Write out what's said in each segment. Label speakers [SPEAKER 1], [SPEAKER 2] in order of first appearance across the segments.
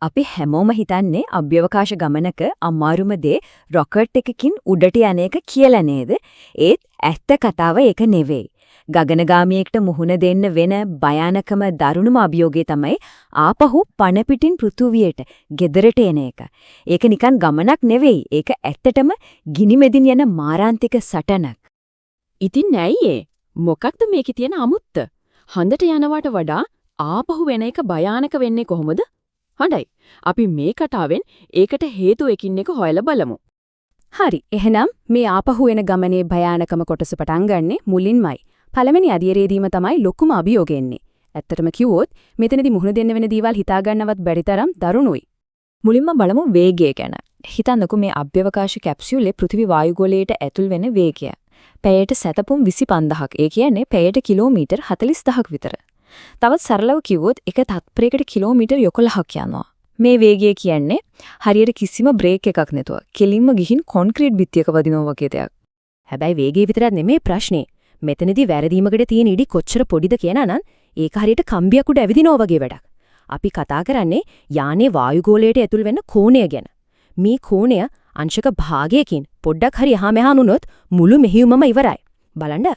[SPEAKER 1] අපි හැමෝම හිතන්නේ අභ්‍යවකාශ ගමනක අමාරුම දේ රොකට් එකකින් උඩට යන එක කියලා නේද? ඒත් ඇත්ත කතාව ඒක නෙවෙයි. ගගනගාමියෙක්ට මුහුණ දෙන්න වෙන භයානකම දරුණුම අභියෝගය තමයි ආපහු පණ පිටින් පෘථුවියට ගෙදරට එන එක. ඒක නිකන් ගමනක් නෙවෙයි. ඒක ඇත්තටම ගිනි මෙදින් යන මාරාන්තික සටනක්.
[SPEAKER 2] ඉතින් ඇයි ඒ? මොකක්ද මේකේ තියෙන අමුත්ත? හන්දට යනවට වඩා ආපහු වෙන එක භයානක වෙන්නේ කොහොමද? හොඳයි. අපි මේ කතාවෙන් ඒකට හේතු එකින් එක හොයලා බලමු.
[SPEAKER 3] හරි. එහෙනම් මේ ආපහු එන ගමනේ භයානකම කොටස පටන් ගන්නෙ මුලින්මයි. පළවෙනි අධීරයේදීම තමයි ලොකුම අභියෝගය එන්නේ. ඇත්තටම කිව්වොත් මෙතනදී මුහුණ දෙන්න වෙන දේවල් හිතා ගන්නවත් බැරි තරම් දරුණුයි.
[SPEAKER 1] මුලින්ම බලමු වේගය ගැන. හිතන්නකෝ මේ අභ්‍යවකාශ කැප්සියුලේ පෘථිවි වායුගෝලයට ඇතුල් වෙන වේගය. පැයට සැතපුම් 25000ක්. ඒ කියන්නේ පැයට කිලෝමීටර් 40000ක් විතර. තවත් සරලව කිව්වොත් එක තත්පරයකට කිලෝමීටර් 11ක් යනවා. මේ වේගය කියන්නේ හරියට කිසිම බ්‍රේක් එකක් නැතුව කෙලින්ම ගිහින් කොන්ක්‍රීට් බිත්තියක වදිනවා වගේ දෙයක්.
[SPEAKER 3] හැබැයි වේගය විතරක් නෙමෙයි ප්‍රශ්නේ. මෙතනදී වැරදීමකට තියෙන ඉඩි කොච්චර පොඩිද කියනා නම් ඒක හරියට කම්බියක් උඩ ඇවිදිනවා වගේ වැඩක්. අපි කතා කරන්නේ යානේ වායුගෝලයට ඇතුල් වෙන කෝණය ගැන. මේ කෝණය අංශක භාගයකින් පොඩ්ඩක් හරි එහා මෙහා වුණොත් මුළු මෙහියුමම ඉවරයි. බලන්න.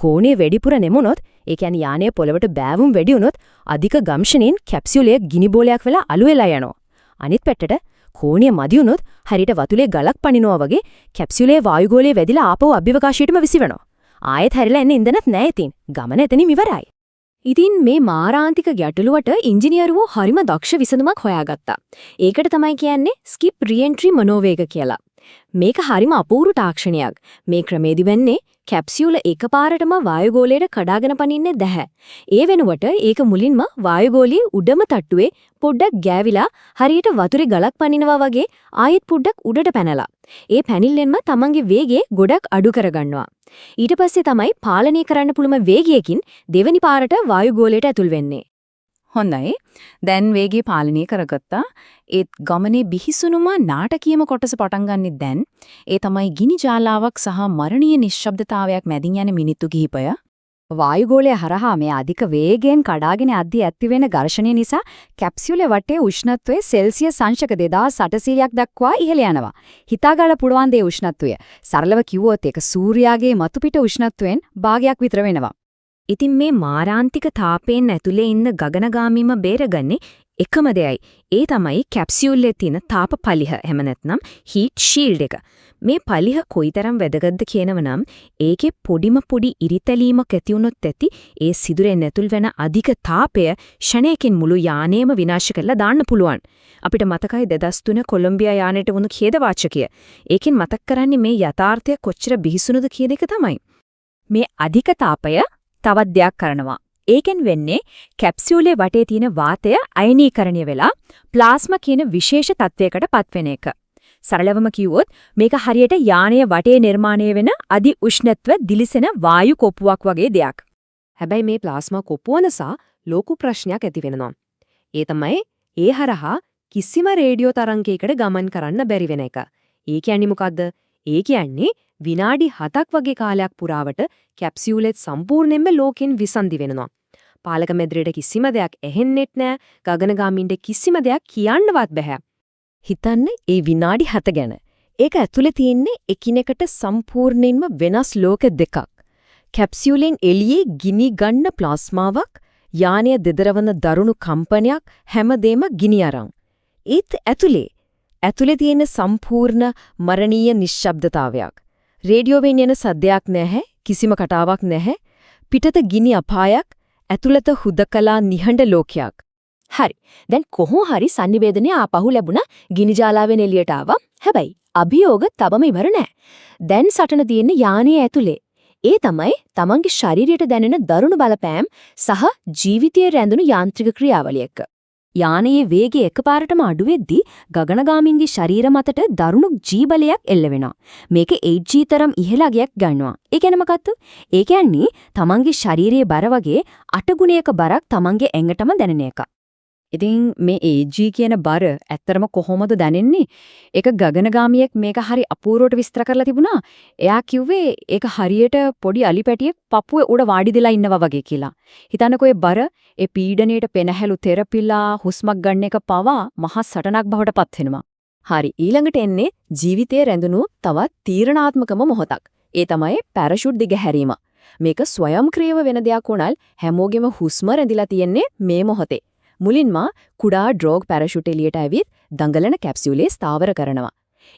[SPEAKER 3] කෝණය වැඩිපුර නෙමුණොත්, ඒ කියන්නේ යානයේ පොළවට බෑවුම් වැඩි වුණොත් අධික ගම්ෂණයෙන් කැප්සියුලය ගිනි බෝලයක් වෙලා අළු වෙලා යනවා. අනිත් පැත්තට කෝණය මදි වුණොත් හරියට වතුලේ ගලක් පනිනවා වගේ කැප්සියුලේ වායුගෝලයේ වැදිලා ආපහු අභ්‍යවකාශයටම විසිවෙනවා. ආයෙත් හැරිලා එන්න ඉඳනත් නැහැ ඉතින්. ගමන එතනින් ඉවරයි.
[SPEAKER 2] ඉතින් මේ මාරාන්තික ගැටලුවට ඉංජිනේරුවෝ හරිම දක්ෂ විසඳුමක් හොයාගත්තා. ඒකට තමයි කියන්නේ ස්කිප් රීඑන්ට්‍රි මනෝවේග කියලා. මේක හරිම අපූර්ව තාක්ෂණයක්. මේ ක්‍රමේදී වෙන්නේ කැප්සියුල එකපාරටම වායුගෝලයට කඩාගෙන පනින්නේ නැහැ. ඒ වෙනුවට ඒක මුලින්ම වායුගෝලයේ උඩම තට්ටුවේ පොඩ්ඩක් ගෑවිලා හරියට වතුරේ ගලක් පනිනවා වගේ ආයෙත් පොඩ්ඩක් උඩට පැනලා. ඒ පැනිල්ලෙන්ම තමන්ගේ වේගය ගොඩක් අඩු කරගන්නවා. ඊට පස්සේ තමයි පාලනය කරන්න පුළුවන් වේගයකින් දෙවෙනි පාරට වායුගෝලයට ඇතුල් වෙන්නේ.
[SPEAKER 3] හොඳයි. දැන් වේගය පාලනය කරගත්තා. ඒත් ගමනේ බිහිසුණුම නාටකීයම කොටස පටන් ගන්නෙ දැන්. ඒ තමයි ගිනි ජාලාවක් සහ මරණීය නිශ්ශබ්දතාවයක් මැදින් යන මිනිත්තු කිහිපය.
[SPEAKER 1] වායුගෝලය හරහා මේ අධික වේගයෙන් කඩාගෙන යද්දී ඇති වෙන ඝර්ෂණය නිසා කැප්සියුලේ වටේ උෂ්ණත්වය සෙල්සියස් අංශක 2800ක් දක්වා ඉහළ යනවා. හිතාගන්න පුළුවන් දේ උෂ්ණත්වය. සරලව කිව්වොත් ඒක සූර්යාගේ මතුපිට උෂ්ණත්වයෙන් භාගයක් විතර වෙනවා.
[SPEAKER 4] ඉතින් මේ මාරාන්තික තාපයෙන් ඇතුලේ ඉන්න ගගනගාමීම බේරගන්නේ එකම දෙයයි. ඒ තමයි කැප්සියුලේ තියෙන තාප පලිහ. එහෙම නැත්නම් හීට් ෂීල්ඩ් එක. මේ පලිහ කොයිතරම් වැදගත්ද කියනවනම් ඒකේ පොඩි ඉරිතැලීමක් ඇති වුණොත් ඇති ඒ සිදුරෙන් ඇතුල් වෙන අධික තාපය ෂණයකින් මුළු යානයම විනාශ කරලා දාන්න පුළුවන්. අපිට මතකයි 2003 කොලොම්බියා යානයට වුණු ඛේදවාචකය. ඒකෙන් මතක් කරන්නේ මේ යථාර්ථය කොච්චර බිහිසුණුද කියන එක තමයි.
[SPEAKER 1] මේ අධික තාපය තවත් දෙයක් කරනවා. ඒකෙන් වෙන්නේ කැප්සියුලේ වටේ තියෙන වාතය අයනීකරණය වෙලා ප්ලාස්මා කියන විශේෂ තත්වයකට පත්වෙන එක. සරලවම කිව්වොත් මේක හරියට යානයේ වටේ නිර්මාණය වෙන අධි උෂ්ණත්ව දිලිසෙන වායු කොපුවක් වගේ දෙයක්.
[SPEAKER 3] හැබැයි මේ ප්ලාස්මා කොපුව නිසා ලොකු ප්‍රශ්නයක් ඇති වෙනවා. ඒ තමයි ඒ හරහා කිසිම රේඩියෝ තරංගයකට ගමන් කරන්න බැරි වෙන එක. ඒ කියන්නේ මොකද්ද? ඒ කියන්නේ විනාඩි 7ක් වගේ කාලයක් පුරාවට කැප්සියුලෙත් සම්පූර්ණයෙන්ම ලෝකෙන් විසන්දි වෙනවා. පාලක මැදිරියට කිසිම දෙයක් ඇහෙන්නෙත් නෑ. ගගනගාමින්ට කිසිම දෙයක් කියන්නවත් බෑ.
[SPEAKER 1] හිතන්න ඒ විනාඩි 7 ගැන. ඒක ඇතුලේ තියෙන්නේ එකිනෙකට සම්පූර්ණයෙන්ම වෙනස් ලෝක දෙකක්. කැප්සියුලෙන් එළියේ ගිනි ගන්න ප්ලාස්මාවක්, යානය දෙදරවන දරුණු කම්පනයක්, හැමදේම ගිනි අරන්. ඒත් ඇතුලේ තියෙන සම්පූර්ණ මරණීය නිශ්ශබ්දතාවයක්. රේඩියෝවෙන් එන සද්දයක් නැහැ, කිසිම කතාවක් නැහැ. පිටත ගිනි අපායක්, ඇතුළත හුදකලා නිහඬ ලෝකයක්.
[SPEAKER 2] හරි. දැන් කොහොම හරි sannivedanaye ආපහු ලැබුණා. ගිනි ජාලාවෙන් එළියට ආවා. හැබැයි අභියෝග තවම ඉවර නෑ. දැන් සටන තියෙන්නේ යානයේ ඇතුලේ. ඒ තමයි තමන්ගේ ශරීරයට දැනෙන දරුණු බලපෑම් සහ ජීවිතයේ රැඳුණු යාන්ත්‍රික ක්‍රියාවලිය එක්ක. යානයේ වේගය එකපාරටම අඩු වෙද්දී ගගනගාමින්ගේ ශරීර මතට දරුණු ජීබලයක් එල්ල වෙනවා. මේක 8G තරම් ඉහළ අගයක් ගන්නවා. ඒ කියන්නේ මොකක්ද? ඒ කියන්නේ තමන්ගේ ශරීරයේ බර වගේ 8 ගුණයක බරක් තමන්ගේ ඇඟටම දැනෙන එක.
[SPEAKER 3] ඉතින් මේ AG කියන බර ඇත්තරම කොහොමද දැනෙන්නේ? ඒක ගගනගාමියෙක් මේක හරි අපූර්වට විස්තර කරලා තිබුණා. එයා කිව්වේ ඒක හරියට පොඩි අලි පැටියෙක් පපුවේ උඩ වාඩි දෙලා ඉන්නවා වගේ කියලා. හිතන්නකෝ ඒ බර ඒ පීඩණයට පෙනහැලු තෙරපිලා හුස්මක් ගන්න එක පවා මහා සටනක් බවට පත් වෙනවා.
[SPEAKER 2] හරි ඊළඟට එන්නේ ජීවිතයේ රැඳුණු තවත් තීරණාත්මකම මොහොතක්. ඒ තමයි පැරෂූට් දිගහැරීම. මේක ස්වයංක්‍රීයව වෙන දෙයක් වුණල් හැමෝගෙම හුස්ම රැඳිලා තියෙන්නේ මේ මොහොතේ. මුලින්ම කුඩා ඩ්‍රෝග් පැරෂූට් එළියට ඇවිත් දඟලන කැප්සියුලේ ස්ථාවර කරනවා.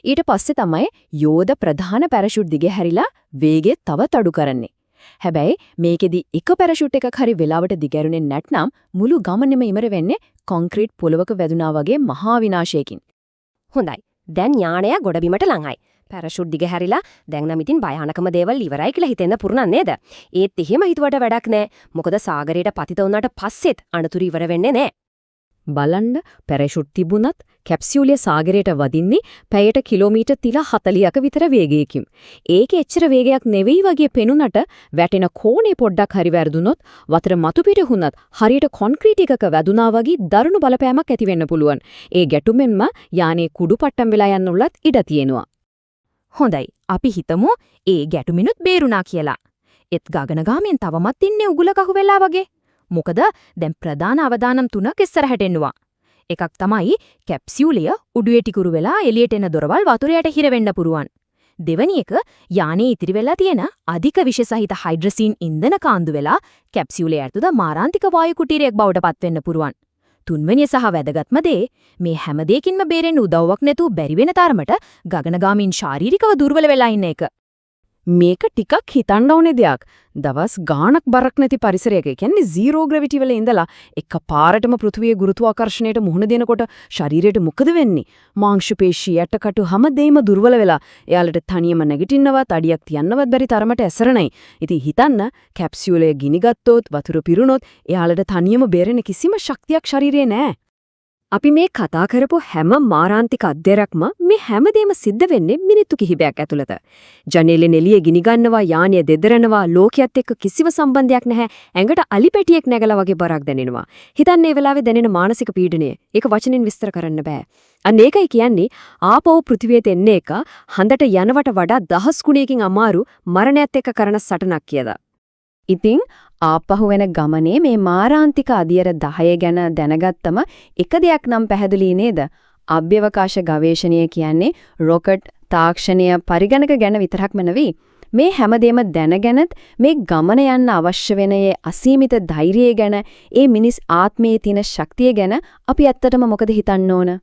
[SPEAKER 2] ඊට පස්සේ තමයි යෝධ ප්‍රධාන පැරෂූට් දිගහැරිලා වේගය තවත් අඩු කරන්නේ. හැබැයි මේකෙදි එක පැරෂූට් එකක් හරි වෙලාවට දිගහැරුනේ නැත්නම් මුළු ගමනේම ඉමර වෙන්නේ කොන්ක්‍රීට් පොළවක වැදුනා වගේ මහා විනාශයකින්.
[SPEAKER 1] හොඳයි. දැන් යානය ගොඩබිමට ළඟයි. පැරෂූට් දිගහැරිලා දැන් නම් ඉතින් භයානකම දේවල් ඉවරයි කියලා හිතෙන්න පුරුණන් නේද? ඒත් එහෙම හිතුවට වැඩක් නෑ. මොකද සාගරයට පතිත වුණාට පස්සෙත් අනතුරු ඉවර වෙන්නේ නෑ.
[SPEAKER 3] බලන්න පැරෂූට් තිබුණත් කැප්සියුලේ සාගරයට වදින්නේ පැයට කිලෝමීටර් 40ක විතර වේගයකින්. ඒකේ එච්චර වේගයක් නෙවෙයි වගේ පෙනුනට වැටෙන කෝණේ පොඩ්ඩක් හරි වැරදුනොත් වතර මතු පිට වුණත් හරියට කොන්ක්‍රීට් එකක වැදුනා වගේ දරුණු බලපෑමක් ඇති වෙන්න පුළුවන්. ඒ ගැටුමෙන්ම යානේ කුඩු පට්ටම් වෙලා යන්න උලත් ඉඩ තියෙනවා.
[SPEAKER 4] හොඳයි අපි හිතමු ඒ ගැටුමිනුත් බේරුණා කියලා. ඒත් ගගනගාමෙන් තවමත් ඉන්නේ උගුල කහුව වෙලා වගේ. මොකද දැන් ප්‍රධාන අවදානම් තුනක් ඉස්සරහට එනවා. එකක් තමයි කැප්සියුලය උඩුවේ ටිකුරු වෙලා එළියට එන දොරවල් වතුරයට හිර වෙන්න පුරුවන්. දෙවැනි එක යානේ ඉතිරි වෙලා තියෙන අධික විෂ සහිත හයිඩ්‍රසීන් ඉන්ධන කාන්දු වෙලා කැප්සියුලේ ඇතුළත මාරාන්තික වායු කුටීරයක් බවට පත් වෙන්න පුරුවන්. තුන්වෙනි සහ වැදගත්ම දේ මේ හැම දෙයකින්ම බේරෙන්න උදව්වක් නැතුව බැරි වෙන තරමට ගගනගාමීන් ශාරීරිකව දුර්වල වෙලා ඉන්න එක.
[SPEAKER 2] මේක ටිකක් හිතන්න ඕනේ දෙයක්. දවස් ගාණක් බරක් නැති පරිසරයක කියන්නේ zero gravity වල ඉඳලා එකපාරටම පෘථිවියේ ගුරුත්වාකර්ෂණයට මුහුණ දෙනකොට ශරීරයට මොකද වෙන්නේ? මාංශ පේශී යටකටු හැමදේම දුර්වල වෙලා එයාලට තනියම නැගිටින්නවත් අඩියක් තියන්නවත් බැරි තරමට ඇසරණයි. ඉතින් හිතන්න කැප්සියුලය ගිනිගත්තොත් වතුර පිරුණොත් එයාලට තනියම බේරෙන කිසිම ශක්තියක් ශරීරේ නැහැ.
[SPEAKER 3] අපි මේ කතා කරපු හැම මාරාන්තික අධ්‍යයනයක්ම මේ හැමදේම සිද්ධ වෙන්නේ මිනිත්තු කිහිපයක් ඇතුළත. ජනේලෙන් එළිය ගිනි ගන්නවා, යානිය දෙදරනවා, ලෝකයේත් එක්ක කිසිම සම්බන්ධයක් නැහැ. ඇඟට අලි පැටියෙක් නැගලා වගේ බරක් දැනෙනවා. හිතන්නේ මේ වෙලාවේ දැනෙන මානසික පීඩනය. ඒක වචනෙන් විස්තර කරන්න බෑ. අන්න ඒකයි කියන්නේ ආපහු පෘථිවියට එන්නේ එක හඳට යනවට වඩා දහස් ගුණයකින් අමාරු මරණයත් එක්ක කරන සටනක් කියලා.
[SPEAKER 2] ඉතින් ආපහු වෙන ගමනේ මේ මාරාන්තික අදියර 10 ගැන දැනගත්තම එක දෙයක් නම් පැහැදිලි නේද? අභ්‍යවකාශ ගවේෂණය කියන්නේ රොකට් තාක්ෂණය පරිගණක ගැන විතරක්ම නෙවෙයි. මේ හැමදේම දැනගෙනත් මේ ගමන යන්න අවශ්‍ය වෙන ඒ අසීමිත ධෛර්යය ගැන, ඒ මිනිස් ආත්මයේ තියෙන ශක්තිය ගැන අපි ඇත්තටම මොකද හිතන්න ඕන?